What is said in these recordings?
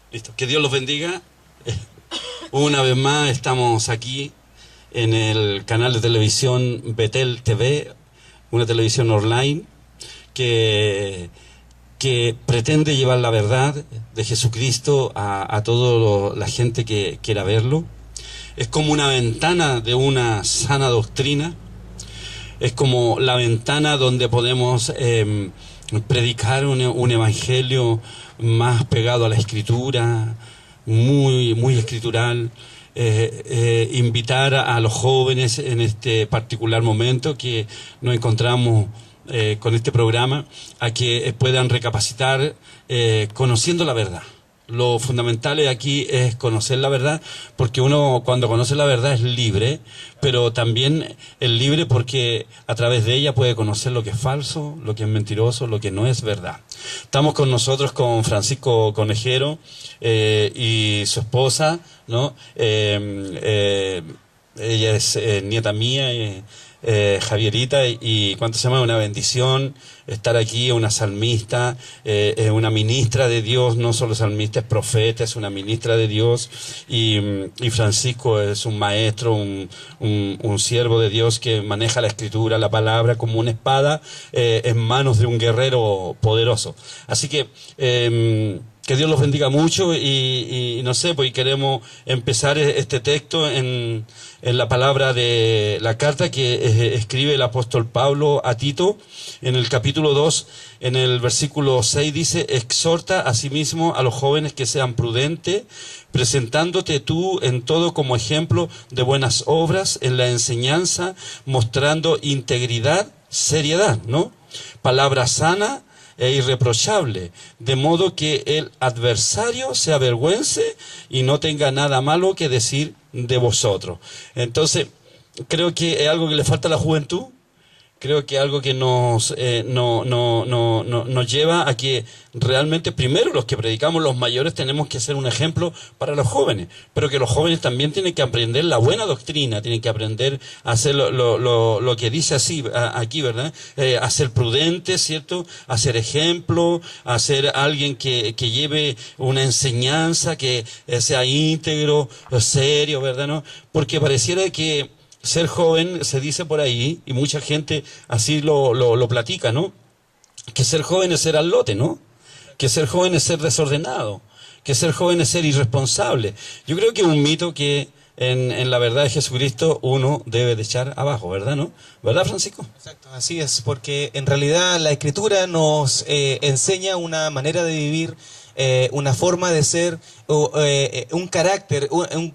Listo. Que Dios los bendiga. Una vez más estamos aquí en el canal de televisión Betel TV, una televisión online que, que pretende llevar la verdad de Jesucristo a toda la gente que quiera verlo. Es como una ventana de una sana doctrina. Es como la ventana donde podemos predicar un evangelio más pegado a la escritura, muy escritural, invitar a los jóvenes en este particular momento que nos encontramos con este programa a que puedan recapacitar conociendo la verdad. Lo fundamental aquí es conocer la verdad, porque uno cuando conoce la verdad es libre, pero también es libre porque a través de ella puede conocer lo que es falso, lo que es mentiroso, lo que no es verdad. Estamos con nosotros con Francisco Conejero y su esposa, ¿no? Ella es nieta mía, Javierita, y ¿cuánto se llama? Una bendición estar aquí, una salmista, una ministra de Dios, no solo salmista, es profeta, es una ministra de Dios, y Francisco es un maestro, un siervo de Dios que maneja la escritura, la palabra como una espada en manos de un guerrero poderoso. Así que Dios los bendiga mucho y no sé, pues queremos empezar este texto en la palabra de la carta que escribe el apóstol Pablo a Tito, en el capítulo 2, en el versículo 6 dice: exhorta asimismo a los jóvenes que sean prudentes, presentándote tú en todo como ejemplo de buenas obras, en la enseñanza, mostrando integridad, seriedad, ¿no? Palabra sana e irreprochable, de modo que el adversario se avergüence y no tenga nada malo que decir de vosotros. Entonces, creo que es algo que le falta a la juventud. Creo que es algo que nos lleva a que realmente primero los que predicamos, los mayores, tenemos que ser un ejemplo para los jóvenes, pero que los jóvenes también tienen que aprender la buena doctrina, tienen que aprender a hacer lo que dice así aquí, ¿verdad? A ser prudentes, ¿cierto? A ser ejemplo, a ser alguien que lleve una enseñanza, que sea íntegro, serio, ¿verdad? ¿No? Porque pareciera que ser joven, se dice por ahí, y mucha gente así lo platica, ¿no? Que ser joven es ser al lote, ¿no? Que ser joven es ser desordenado, que ser joven es ser irresponsable. Yo creo que es un mito que en la verdad de Jesucristo uno debe de echar abajo, ¿verdad, no? ¿Verdad, Francisco? Exacto, así es, porque en realidad la Escritura nos enseña una manera de vivir, una forma de ser, un carácter,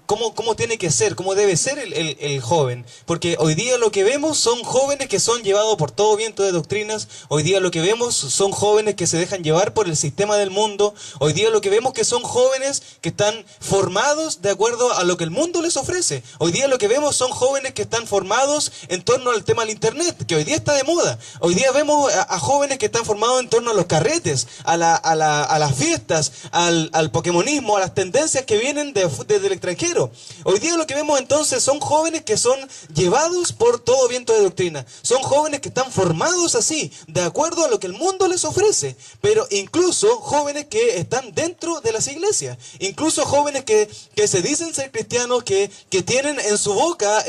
cómo tiene que ser, cómo debe ser el joven. Porque hoy día lo que vemos son jóvenes que son llevados por todo viento de doctrinas. Hoy día lo que vemos son jóvenes que se dejan llevar por el sistema del mundo. Hoy día lo que vemos que son jóvenes que están formados de acuerdo a lo que el mundo les ofrece. Hoy día lo que vemos son jóvenes que están formados en torno al tema del internet, que hoy día está de moda. Hoy día vemos a jóvenes que están formados en torno a los carretes, a las fiestas, al pokemonismo, a las tendencias que vienen desde el extranjero. Hoy día lo que vemos entonces son jóvenes que son llevados por todo viento de doctrina. Son jóvenes que están formados así, de acuerdo a lo que el mundo les ofrece. Pero incluso jóvenes que están dentro de las iglesias. Incluso jóvenes que se dicen ser cristianos, que tienen en su boca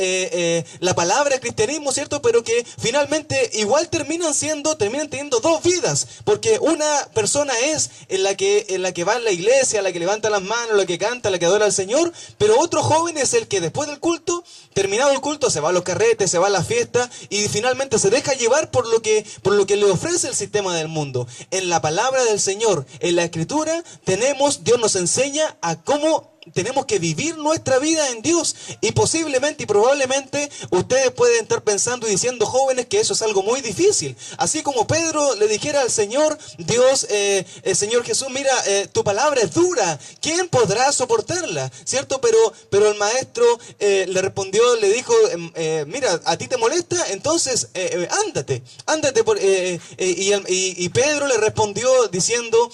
la palabra cristianismo, ¿cierto? Pero que finalmente igual terminan teniendo dos vidas. Porque una persona es en la que va a la iglesia, la que levanta las manos, la que canta, la que adora al Señor, pero otro joven es el que después del culto, terminado el culto, se va a los carretes, se va a la fiesta y finalmente se deja llevar por lo que le ofrece el sistema del mundo. En la palabra del Señor, en la Escritura, Dios nos enseña a cómo tenemos que vivir nuestra vida en Dios. Y posiblemente y probablemente ustedes pueden estar pensando y diciendo, jóvenes, que eso es algo muy difícil. Así como Pedro le dijera al Señor, Dios, el Señor Jesús, mira, tu palabra es dura, ¿quién podrá soportarla? ¿Cierto? Pero el maestro le respondió, le dijo, mira, ¿a ti te molesta? Entonces ándate. Y Pedro le respondió diciendo,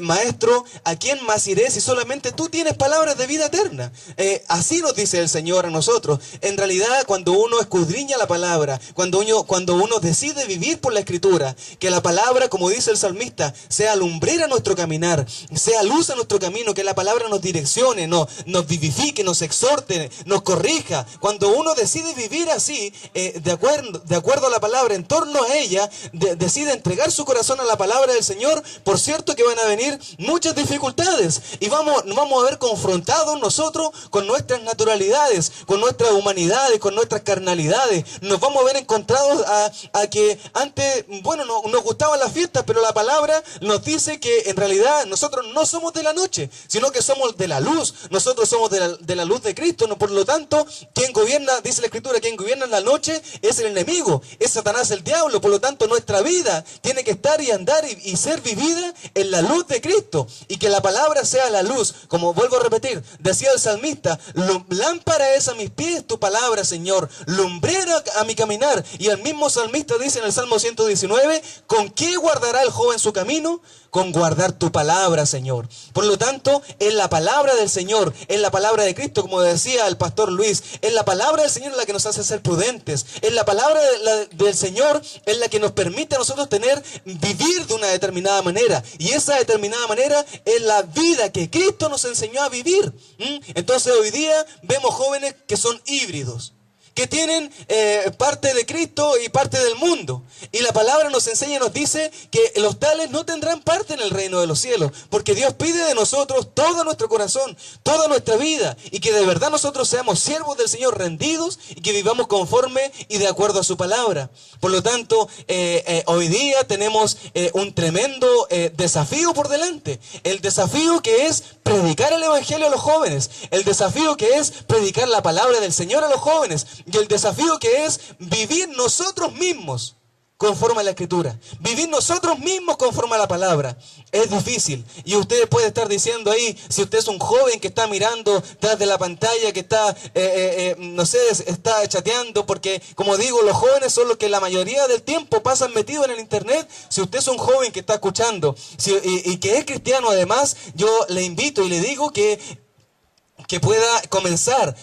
maestro, ¿a quién más iré si solamente tú tienes palabras palabras de vida eterna. Así nos dice el Señor a nosotros. En realidad, cuando uno escudriña la palabra, cuando uno decide vivir por la Escritura, que la palabra, como dice el salmista, sea lumbrera a nuestro caminar, sea luz a nuestro camino, que la palabra nos direccione, nos vivifique, nos exhorte, nos corrija. Cuando uno decide vivir así, de acuerdo a la palabra, en torno a ella, decide entregar su corazón a la palabra del Señor, por cierto que van a venir muchas dificultades y nos vamos a ver confrontados nosotros con nuestras naturalidades, con nuestras humanidades, con nuestras carnalidades. Nos vamos a ver encontrados a que antes, bueno, nos gustaban las fiestas, pero la palabra nos dice que en realidad nosotros no somos de la noche, sino que somos de la luz. Nosotros somos de la luz de Cristo. Por lo tanto, quien gobierna, dice la Escritura, quien gobierna en la noche es el enemigo, es Satanás, el diablo. Por lo tanto, nuestra vida tiene que estar y andar y ser vivida en la luz de Cristo, y que la palabra sea la luz. Como vuelvo a repetir, decía el salmista, lámpara es a mis pies tu palabra, Señor, lumbrera a mi caminar. Y el mismo salmista dice en el Salmo 119, ¿con qué guardará el joven su camino? Con guardar tu palabra, Señor. Por lo tanto, es la palabra del Señor, es la palabra de Cristo, como decía el pastor Luis, es la palabra del Señor la que nos hace ser prudentes, es la palabra del Señor es la que nos permite a nosotros vivir de una determinada manera, y esa determinada manera es la vida que Cristo nos enseñó a vivir. Entonces hoy día vemos jóvenes que son híbridos, que tienen parte de Cristo y parte del mundo. Y la palabra nos enseña y nos dice que los tales no tendrán parte en el reino de los cielos, porque Dios pide de nosotros todo nuestro corazón, toda nuestra vida, y que de verdad nosotros seamos siervos del Señor rendidos y que vivamos conforme y de acuerdo a su palabra. Por lo tanto, hoy día tenemos un tremendo desafío por delante. El desafío que es predicar el Evangelio a los jóvenes, el desafío que es predicar la palabra del Señor a los jóvenes, y el desafío que es vivir nosotros mismos conforme a la Escritura, vivir nosotros mismos conforme a la palabra. Es difícil, y usted puede estar diciendo ahí, si usted es un joven que está mirando tras de la pantalla, que está, no sé, está chateando, porque como digo, los jóvenes son los que la mayoría del tiempo pasan metidos en el internet. Si usted es un joven que está escuchando y que es cristiano además, yo le invito y le digo que pueda comenzar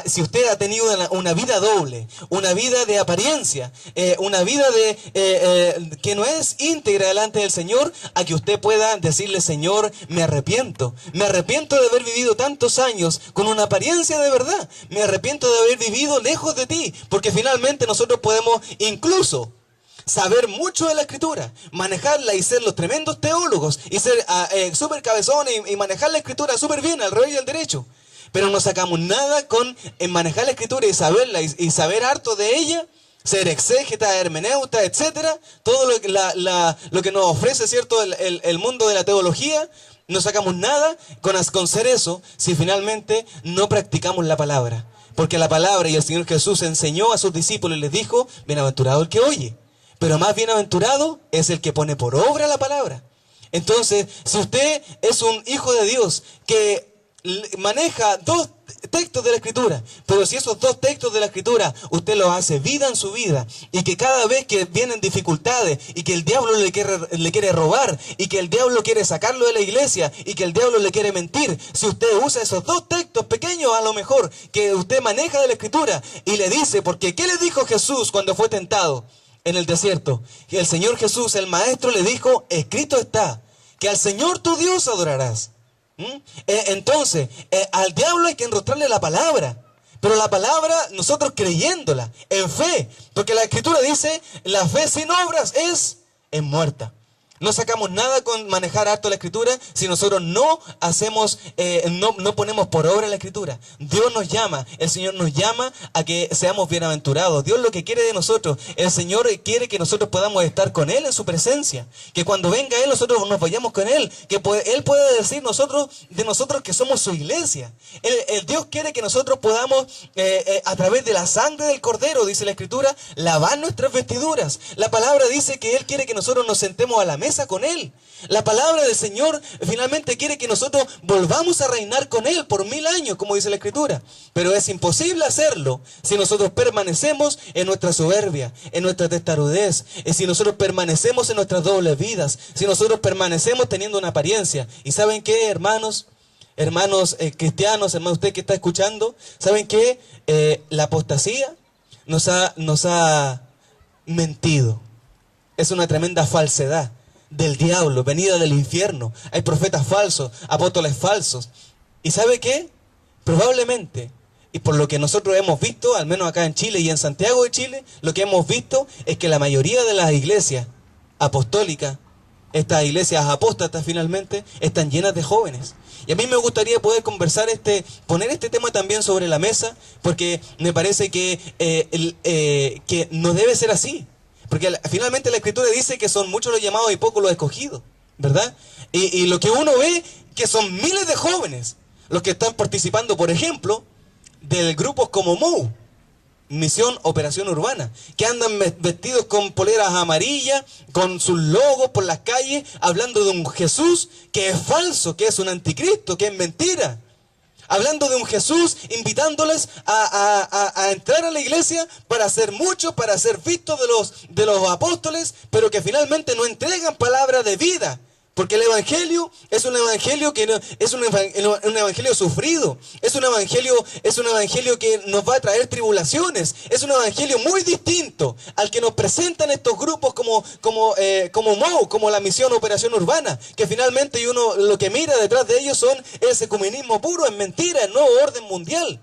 si usted ha tenido una vida doble, una vida de apariencia, una vida que no es íntegra delante del Señor, a que usted pueda decirle: Señor, me arrepiento de haber vivido tantos años con una apariencia de verdad, me arrepiento de haber vivido lejos de ti, porque finalmente nosotros podemos incluso saber mucho de la Escritura, manejarla y ser los tremendos teólogos y ser súper cabezones y manejar la Escritura súper bien, al revés y al derecho. Pero no sacamos nada con manejar la Escritura y saberla y saber harto de ella, ser exégeta, hermeneuta, etcétera. Todo lo que nos ofrece, ¿cierto?, el mundo de la teología. No sacamos nada con ser eso si finalmente no practicamos la palabra. Porque la palabra, y el Señor Jesús enseñó a sus discípulos y les dijo: bienaventurado el que oye, pero más bienaventurado es el que pone por obra la palabra. Entonces, si usted es un hijo de Dios que maneja dos textos de la Escritura, pero si esos dos textos de la Escritura usted los hace vida en su vida, y que cada vez que vienen dificultades y que el diablo le quiere robar, y que el diablo quiere sacarlo de la iglesia, y que el diablo le quiere mentir, si usted usa esos dos textos pequeños a lo mejor que usted maneja de la Escritura y le dice, porque ¿qué le dijo Jesús cuando fue tentado en el desierto? Que el Señor Jesús, el Maestro, le dijo: escrito está, que al Señor tu Dios adorarás. Entonces, al diablo hay que enrostrarle la palabra, pero la palabra nosotros creyéndola en fe, porque la Escritura dice: la fe sin obras es muerta. No sacamos nada con manejar harto la Escritura si nosotros no hacemos, no ponemos por obra la Escritura. Dios nos llama, el Señor nos llama a que seamos bienaventurados. Dios lo que quiere de nosotros, el Señor quiere que nosotros podamos estar con Él en su presencia. Que cuando venga Él, nosotros nos vayamos con Él. Que Él pueda decir de nosotros que somos su iglesia. El Dios quiere que nosotros podamos, a través de la sangre del Cordero, dice la Escritura, lavar nuestras vestiduras. La palabra dice que Él quiere que nosotros nos sentemos a la mesa con Él. La palabra del Señor finalmente quiere que nosotros volvamos a reinar con Él por 1000 años, como dice la Escritura. Pero es imposible hacerlo si nosotros permanecemos en nuestra soberbia, en nuestra testarudez, si nosotros permanecemos en nuestras dobles vidas, si nosotros permanecemos teniendo una apariencia. ¿Y saben qué, hermanos? hermanos cristianos, hermanos, usted que está escuchando, ¿saben qué? La apostasía nos ha mentido. Es una tremenda falsedad del diablo, venida del infierno. Hay profetas falsos, apóstoles falsos. ¿Y sabe qué? Probablemente, y por lo que nosotros hemos visto, al menos acá en Chile y en Santiago de Chile, lo que hemos visto es que la mayoría de las iglesias apostólicas, estas iglesias apóstatas finalmente, están llenas de jóvenes. Y a mí me gustaría poder poner este tema también sobre la mesa, porque me parece que no debe ser así. Porque finalmente la Escritura dice que son muchos los llamados y pocos los escogidos, ¿verdad? Y lo que uno ve, que son miles de jóvenes los que están participando, por ejemplo, de grupos como MOU, Misión Operación Urbana, que andan vestidos con poleras amarillas, con sus logos por las calles, hablando de un Jesús que es falso, que es un anticristo, que es mentira. Hablando de un Jesús, invitándoles a entrar a la iglesia para ser muchos, para ser vistos de los apóstoles, pero que finalmente no entregan palabra de vida. Porque el evangelio es un evangelio que es un evangelio sufrido, es un evangelio que nos va a traer tribulaciones, es un evangelio muy distinto al que nos presentan estos grupos como MOU, como la Misión Operación Urbana, que finalmente uno lo que mira detrás de ellos son ese ecumenismo puro, es mentira, el nuevo orden mundial.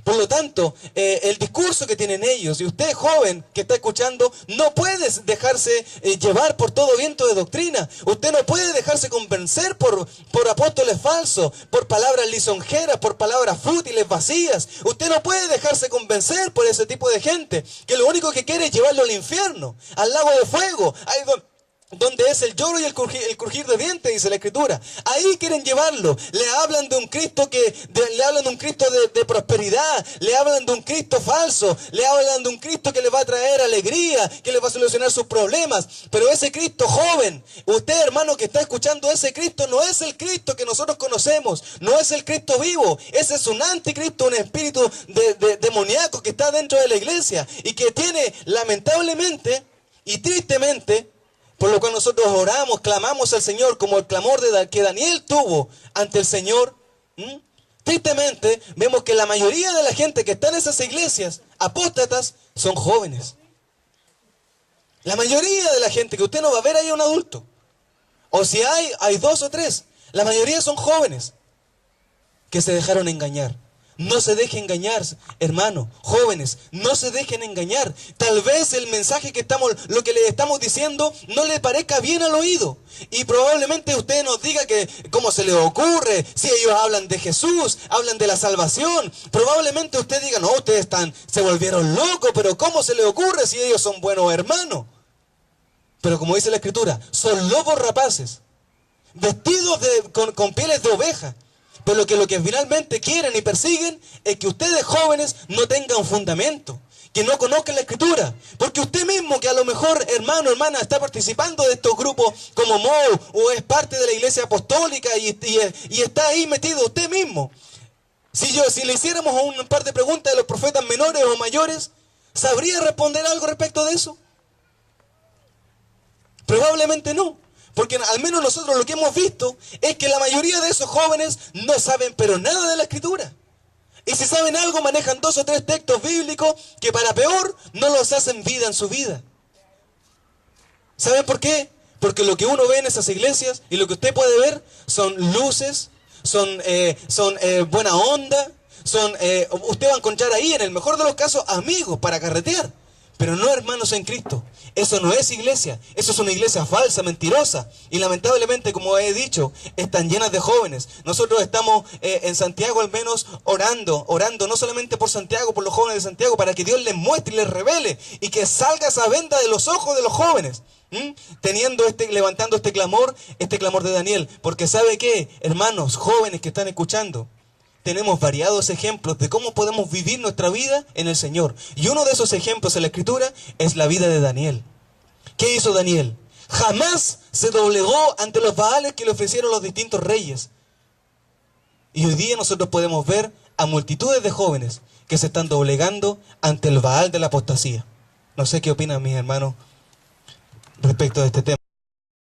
Por lo tanto, el discurso que tienen ellos, y usted joven que está escuchando, no puede dejarse llevar por todo viento de doctrina. Usted no puede dejarse convencer por apóstoles falsos, por palabras lisonjeras, por palabras fútiles, vacías. Usted no puede dejarse convencer por ese tipo de gente, que lo único que quiere es llevarlo al infierno, al lago de fuego, ahí donde es el lloro y el crujir de dientes, dice la Escritura. Ahí quieren llevarlo. Le hablan de un Cristo de prosperidad, le hablan de un Cristo falso, le hablan de un Cristo que le va a traer alegría, que le va a solucionar sus problemas. Pero ese Cristo joven, usted hermano que está escuchando, ese Cristo no es el Cristo que nosotros conocemos, no es el Cristo vivo. Ese es un anticristo, un espíritu demoníaco que está dentro de la iglesia y que tiene lamentablemente y tristemente, por lo cual nosotros oramos, clamamos al Señor como el clamor que Daniel tuvo ante el Señor. Tristemente vemos que la mayoría de la gente que está en esas iglesias apóstatas son jóvenes. La mayoría de la gente que usted no va a ver ahí a un adulto. O si hay dos o tres. La mayoría son jóvenes que se dejaron engañar. No se dejen engañar, hermano, jóvenes, no se dejen engañar. Tal vez el mensaje lo que le estamos diciendo no le parezca bien al oído. Y probablemente usted nos diga que cómo se le ocurre, si ellos hablan de Jesús, hablan de la salvación. Probablemente usted diga, no, ustedes se volvieron locos, pero cómo se le ocurre si ellos son buenos hermanos. Pero como dice la Escritura, son lobos rapaces, vestidos con pieles de oveja. Pero lo que finalmente quieren y persiguen es que ustedes jóvenes no tengan fundamento, que no conozcan la Escritura. Porque usted mismo, que a lo mejor, hermano, hermana, está participando de estos grupos como MOU, o es parte de la iglesia apostólica y está ahí metido usted mismo. Si le hiciéramos un par de preguntas de los profetas menores o mayores, ¿sabría responder algo respecto de eso? Probablemente no. Porque al menos nosotros lo que hemos visto es que la mayoría de esos jóvenes no saben pero nada de la Escritura. Y si saben algo, manejan 2 o 3 textos bíblicos que para peor no los hacen vida en su vida. ¿Saben por qué? Porque lo que uno ve en esas iglesias y lo que usted puede ver son luces, son buena onda, usted va a encontrar ahí, en el mejor de los casos, amigos para carretear. Pero no hermanos en Cristo. Eso no es iglesia. Eso es una iglesia falsa, mentirosa. Y lamentablemente, como he dicho, están llenas de jóvenes. Nosotros estamos en Santiago al menos orando no solamente por Santiago, por los jóvenes de Santiago, para que Dios les muestre y les revele y que salga esa venda de los ojos de los jóvenes. Levantando este clamor de Daniel. Porque ¿sabe qué? Hermanos jóvenes que están escuchando, tenemos variados ejemplos de cómo podemos vivir nuestra vida en el Señor. Y uno de esos ejemplos en la Escritura es la vida de Daniel. ¿Qué hizo Daniel? Jamás se doblegó ante los Baales que le ofrecieron los distintos reyes. Y hoy día nosotros podemos ver a multitudes de jóvenes que se están doblegando ante el Baal de la apostasía. No sé qué opinan mis hermanos respecto de este tema.